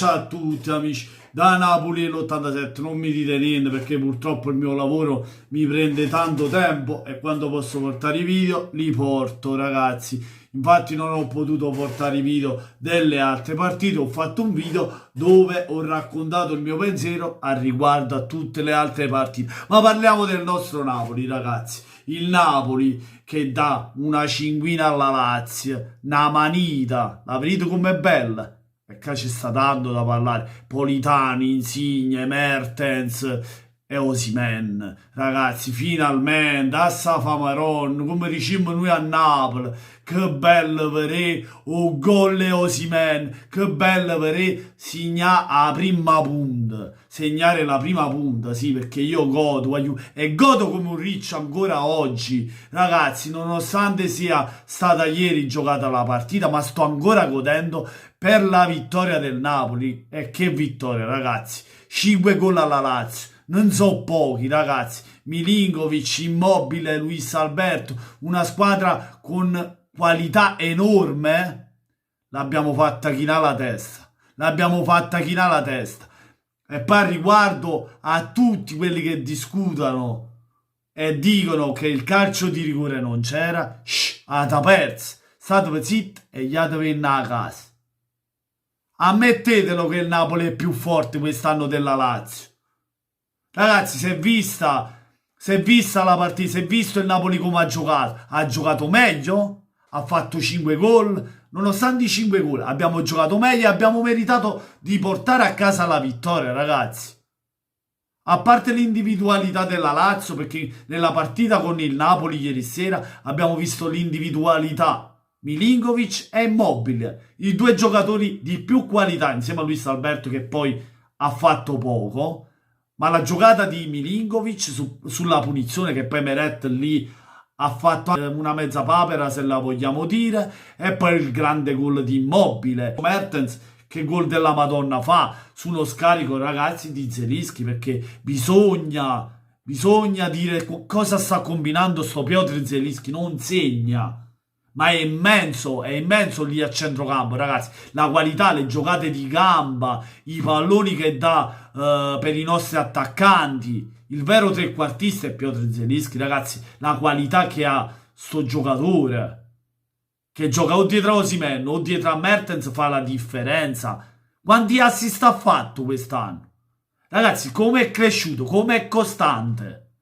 Ciao a tutti amici, da Napoli l'87, non mi dite niente perché purtroppo il mio lavoro mi prende tanto tempo e quando posso portare i video li porto ragazzi. Infatti non ho potuto portare i video delle altre partite, ho fatto un video dove ho raccontato il mio pensiero a riguardo a tutte le altre partite. Ma parliamo del nostro Napoli ragazzi, il Napoli che dà una cinquina alla Lazio, una manita, la vedete com'è bella? Perché ci sta dando da parlare. Politani, Insigne, Mertens e Osimhen. Ragazzi, finalmente, a Safamaron, come diciamo noi a Napoli. Che bello vedere un gol e Osimhen. Che bello vedere segnare la prima punta. Segnare la prima punta, sì, perché io godo, e godo come un riccio ancora oggi. Ragazzi, nonostante sia stata ieri giocata la partita, ma sto ancora godendo per la vittoria del Napoli. E che vittoria, ragazzi! 5 gol alla Lazio, non so pochi, ragazzi. Milinkovic, Immobile, Luis Alberto, una squadra con qualità enorme. L'abbiamo fatta chinare la testa. L'abbiamo fatta chinare la testa. E poi riguardo a tutti quelli che discutano e dicono che il calcio di rigore non c'era, avete perso. State zitti e gli venire a casa. Ammettetelo che il Napoli è più forte quest'anno della Lazio. Ragazzi, si è vista la partita, si è visto il Napoli come ha giocato meglio, ha fatto 5 gol, nonostante i 5 gol abbiamo giocato meglio e abbiamo meritato di portare a casa la vittoria, ragazzi. A parte l'individualità della Lazio, perché nella partita con il Napoli ieri sera abbiamo visto l'individualità Milinkovic e Immobile, i due giocatori di più qualità insieme a Luis Alberto che poi ha fatto poco, ma la giocata di Milinkovic sulla punizione che poi Meret lì ha fatto una mezza papera se la vogliamo dire, e poi il grande gol di Immobile. Mertens che gol della Madonna fa su uno scarico ragazzi di Zielinski, perché bisogna dire cosa sta combinando sto Piotr Zielinski, non segna. Ma è immenso lì a centrocampo, ragazzi. La qualità, le giocate di gamba, i palloni che dà per i nostri attaccanti. Il vero trequartista è Piotr Zielinski, ragazzi. La qualità che ha sto giocatore, che gioca o dietro a Osimhen o dietro a Mertens, fa la differenza. Quanti assist ha fatto quest'anno? Ragazzi, come è cresciuto, come è costante.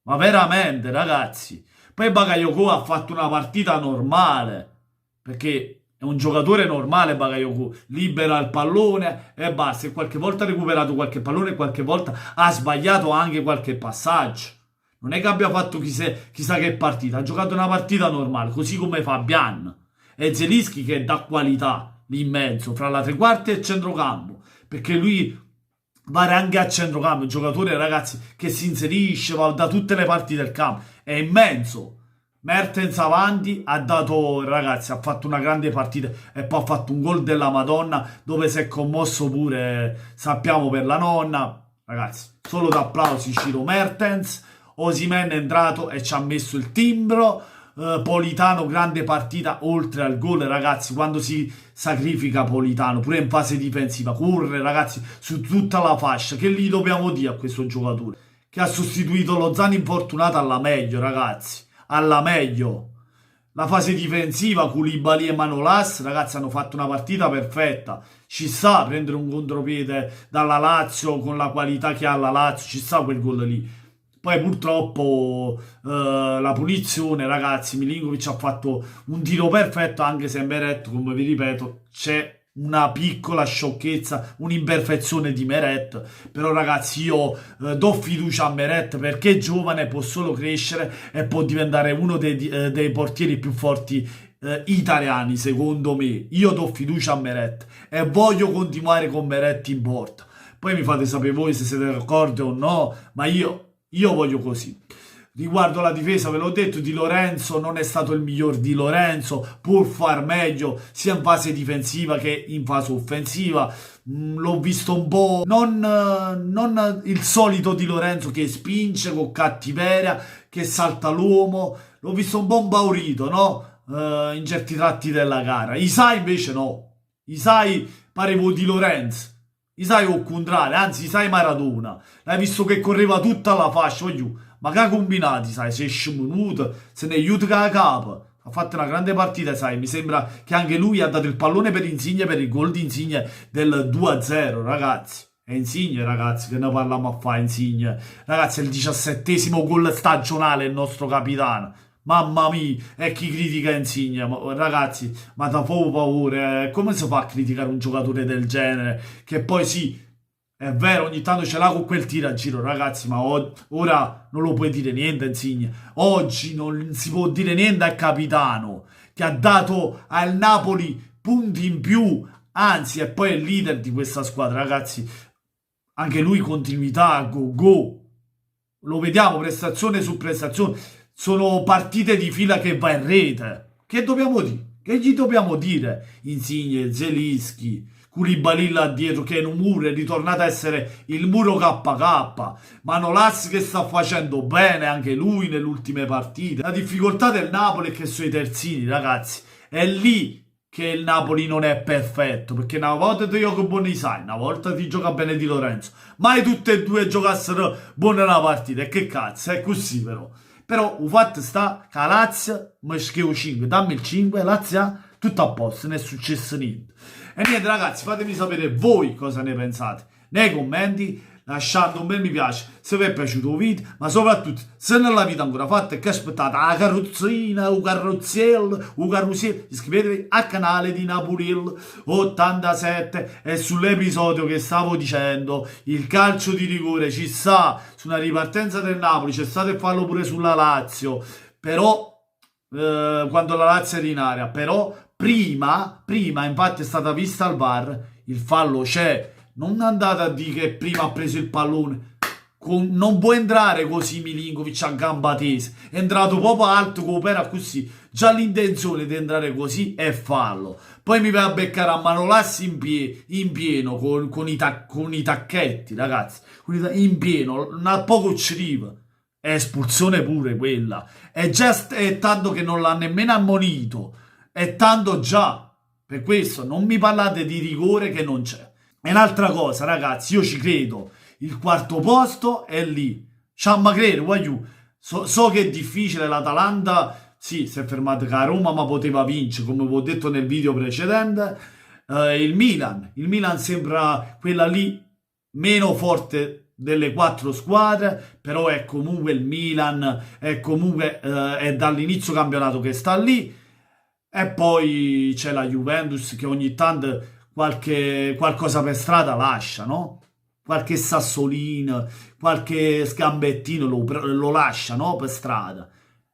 Ma veramente, ragazzi. Poi Bakayoko ha fatto una partita normale, perché è un giocatore normale Bakayoko, libera il pallone e basta, e qualche volta ha recuperato qualche pallone e qualche volta ha sbagliato anche qualche passaggio. Non è che abbia fatto chissà che partita, ha giocato una partita normale, così come Fabian e Zielinski che dà qualità lì in mezzo, fra la tre quarti e il centrocampo, perché lui vale anche a centrocampo, un giocatore ragazzi che si inserisce, va da tutte le parti del campo, è immenso. Mertens avanti ha dato, ragazzi, ha fatto una grande partita e poi ha fatto un gol della Madonna dove si è commosso pure, sappiamo, per la nonna. Ragazzi, solo d'applausi Ciro Mertens. Osimhen è entrato e ci ha messo il timbro. Politano, grande partita oltre al gol, ragazzi. Quando si sacrifica Politano, pure in fase difensiva, corre, ragazzi, su tutta la fascia. Che gli dobbiamo dire a questo giocatore? Che ha sostituito lo Zani infortunato alla meglio, ragazzi. Alla meglio. La fase difensiva, Koulibaly e Manolas, ragazzi, hanno fatto una partita perfetta. Ci sta a prendere un contropiede dalla Lazio con la qualità che ha la Lazio, ci sta quel gol lì. Poi purtroppo la punizione, ragazzi, Milinkovic ha fatto un tiro perfetto, anche se Meret, come vi ripeto, c'è una piccola sciocchezza, un'imperfezione di Meret. Però ragazzi, io do fiducia a Meret perché è giovane, può solo crescere e può diventare uno dei portieri più forti italiani, secondo me. Io do fiducia a Meret e voglio continuare con Meret in porta. Poi mi fate sapere voi se siete d'accordo o no, ma io voglio così. Riguardo la difesa, ve l'ho detto, Di Lorenzo non è stato il miglior Di Lorenzo, può far meglio sia in fase difensiva che in fase offensiva. L'ho visto un po' non il solito Di Lorenzo che spinge con cattiveria, che salta l'uomo. L'ho visto un po' impaurito, no? In certi tratti della gara. Isai invece no. Isai parevo Di Lorenzo. sai o contrario, anzi sai Maradona, l'hai visto che correva tutta la fascia, voglio, ma che ha combinato, sai, 6 minuti, se ne aiuta che a capo. Ha fatto una grande partita, sai, mi sembra che anche lui ha dato il pallone per Insigne per il gol di Insigne del 2-0, ragazzi. È Insigne, ragazzi, che ne parliamo a fare, Insigne. Ragazzi, è il 17° gol stagionale il nostro capitano. Mamma mia, e chi critica Insigne? Ragazzi, ma da poco paura, come si fa a criticare un giocatore del genere? Che poi sì, è vero, ogni tanto ce l'ha con quel tiro a giro, ragazzi, ma ora non lo puoi dire niente, Insigne. Oggi non si può dire niente al capitano, che ha dato al Napoli punti in più, anzi, è poi il leader di questa squadra, ragazzi. Anche lui continuità, go go. Lo vediamo prestazione su prestazione. Sono partite di fila che va in rete. Che dobbiamo dire? Che gli dobbiamo dire? Insigne, Zelinski, Koulibaly là dietro, che è un muro, è ritornato a essere il muro KK. Manolas che sta facendo bene anche lui nelle ultime partite. La difficoltà del Napoli è che sono i terzini, ragazzi. È lì che il Napoli non è perfetto, perché una volta ti gioca buoni sai, una volta ti gioca bene Di Lorenzo. Mai tutte e due giocassero buone una partita, e che cazzo, è così però. Però il fatto sta che la Lazio mi scrivo 5, dammi il 5, Lazio tutto a posto, non è successo niente. E niente ragazzi, fatemi sapere voi cosa ne pensate nei commenti, lasciando un bel mi piace se vi è piaciuto il video, ma soprattutto se non l'avete ancora fatto e che aspettate la carrozzina, o carrozzello, iscrivetevi al canale di Napuril 87 e sull'episodio che stavo dicendo, il calcio di rigore ci sta su una ripartenza del Napoli, c'è stato il fallo pure sulla Lazio, però quando la Lazio era in area, però prima infatti è stata vista al VAR, il fallo c'è. Non andate a dire che prima ha preso il pallone. Non può entrare così Milinkovic a gamba tesa. È entrato proprio alto, coopera così. Già l'intenzione di entrare così è fallo. Poi mi va a beccare a Manolas in pieno con i tacchetti, ragazzi. In pieno, a poco ci arriva. È espulsione pure quella. È tanto che non l'ha nemmeno ammonito. È tanto già. Per questo non mi parlate di rigore che non c'è. E un'altra cosa, ragazzi, io ci credo. Il quarto posto è lì. Ciamma credere, voglio. So che è difficile, l'Atalanta, sì, si è fermata a Roma, ma poteva vincere, come vi ho detto nel video precedente. Il Milan sembra quella lì meno forte delle 4 squadre, però è comunque il Milan, è comunque è dall'inizio campionato che sta lì. E poi c'è la Juventus che ogni tanto qualcosa per strada lascia, no? Qualche sassolino, qualche sgambettino lo lascia, no? Per strada.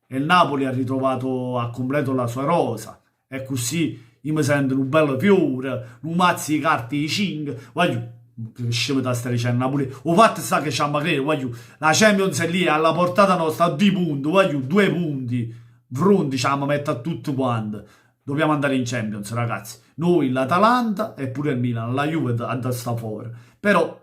E il Napoli ha ritrovato a completo la sua rosa. E così io mi sento un bello fiore, un mazzo di carte di 5. Voglio, che scemo da stare dicendo Napoli. O fatto sta che c'ha magari, voglio, la Champions è lì alla portata nostra di punti, voglio, 2 punti. Fronti, ci mette a tutto quanto. Dobbiamo andare in Champions, ragazzi. Noi, l'Atalanta e pure il Milan, la Juve da sta fuori. Però,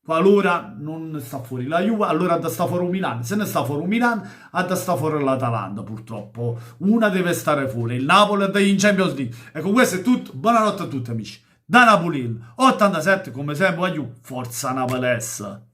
qualora non sta fuori la Juve, allora da sta fuori un Milan. Se ne sta fuori un Milan, da sta fuori l'Atalanta, purtroppo. Una deve stare fuori. Il Napoli è in Champions League. E con questo è tutto. Buonanotte a tutti, amici. Da Napoli 87, come sempre, voglio forza Napolessa.